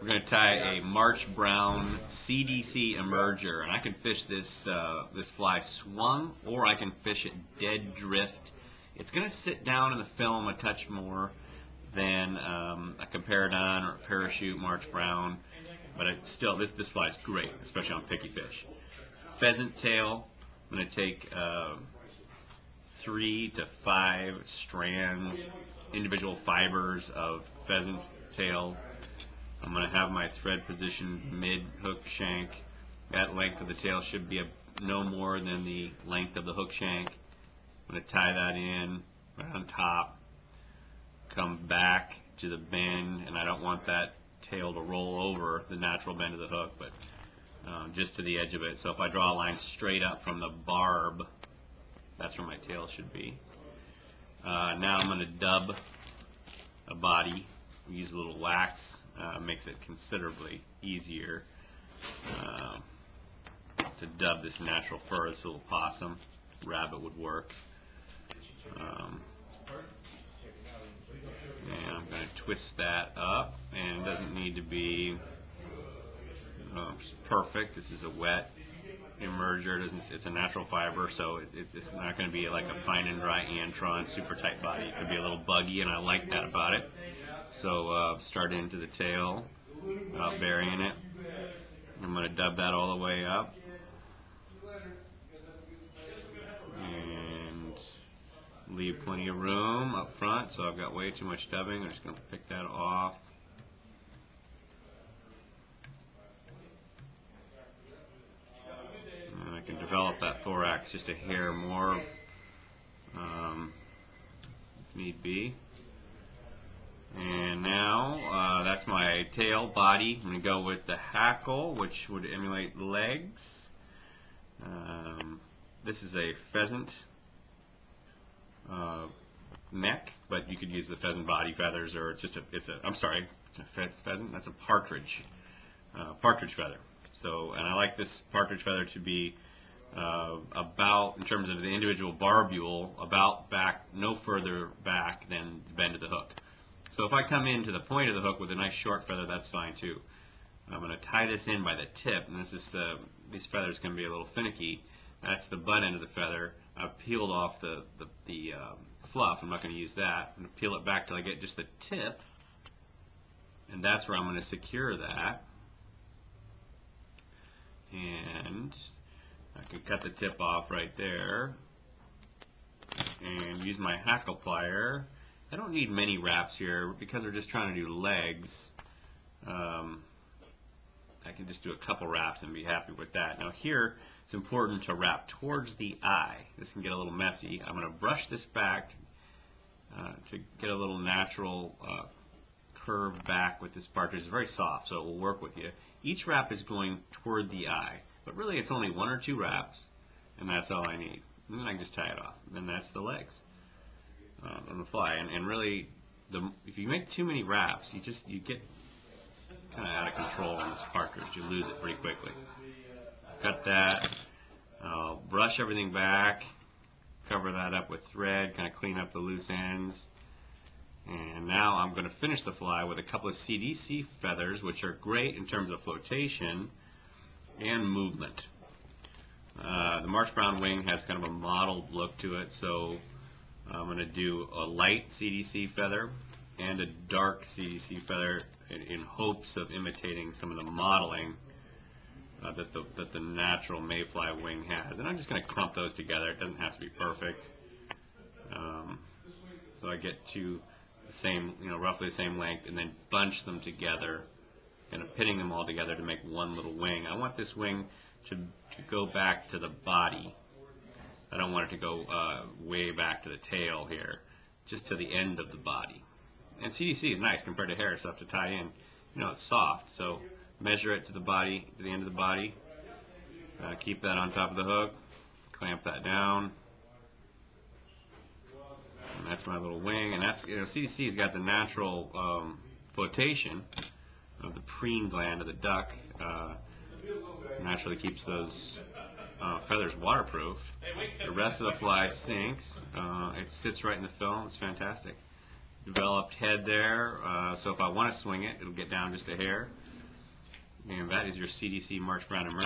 We're going to tie a March Brown CDC emerger, and I can fish this this fly swung, or I can fish it dead drift. It's going to sit down in the film a touch more than a Comparadon or a Parachute March Brown, but it's still this fly is great, especially on picky fish. Pheasant tail. I'm going to take 3 to 5 strands, individual fibers of pheasant tail. I'm going to have my thread positioned mid-hook shank. That length of the tail should be no more than the length of the hook shank. I'm going to tie that in right on top, come back to the bend, and I don't want that tail to roll over the natural bend of the hook, but just to the edge of it. So if I draw a line straight up from the barb, that's where my tail should be. Now I'm going to dub a body. We use a little wax. Makes it considerably easier to dub this natural fur. This little possum, rabbit would work. And I'm going to twist that up, and it doesn't need to be perfect. This is a wet emerger. It's a natural fiber, so it's not going to be like a fine and dry antron, super tight body. It could be a little buggy, and I like that about it. So start into the tail, burying it. I'm going to dub that all the way up. And leave plenty of room up front, so I've got way too much dubbing. I'm just going to pick that off. And I can develop that thorax just a hair more if need be. And now that's my tail body. I'm going to go with the hackle, which would emulate legs. This is a pheasant neck, but you could use the pheasant body feathers, or it's a pheasant. That's a partridge feather. So, and I like this partridge feather to be about, in terms of the individual barbule, about back, no further back than the bend of the hook. So if I come into the point of the hook with a nice short feather, that's fine too. I'm going to tie this in by the tip, and this is these feathers can be a little finicky. That's the butt end of the feather. I've peeled off the fluff. I'm not going to use that. I'm going to peel it back till I get just the tip, and that's where I'm going to secure that. And I can cut the tip off right there and use my hackle plier. I don't need many wraps here because we're just trying to do legs. I can just do a couple wraps and be happy with that. Now here, it's important to wrap towards the eye. This can get a little messy. I'm going to brush this back to get a little natural curve back with this partridge. It's very soft, so it will work with you. Each wrap is going toward the eye, but really it's only 1 or 2 wraps, and that's all I need. And then I can just tie it off. And then that's the legs on the fly. And really, if you make too many wraps, you get kind of out of control on this partridge. You lose it pretty quickly. Cut that. I'll brush everything back, cover that up with thread, kind of clean up the loose ends. And now I'm going to finish the fly with a couple of CDC feathers, which are great in terms of flotation and movement. The March Brown wing has kind of a mottled look to it, so I'm going to do a light CDC feather and a dark CDC feather in hopes of imitating some of the modeling that the natural mayfly wing has. And I'm just going to clump those together. It doesn't have to be perfect. So I get to the same, roughly the same length, and then bunch them together, kind of pitting them all together to make one little wing. I want this wing to go back to the body. I don't want it to go way back to the tail here, just to the end of the body. And CDC is nice compared to hair stuff to tie in. It's soft, so measure it to the body, to the end of the body. Keep that on top of the hook. Clamp that down. And that's my little wing. And that's CDC's got the natural flotation of the preen gland of the duck. Naturally keeps those feathers waterproof. The rest of the fly sinks. It sits right in the film. It's fantastic. Developed head there, so if I want to swing it, it'll get down just a hair. And that is your CDC March Brown emergency.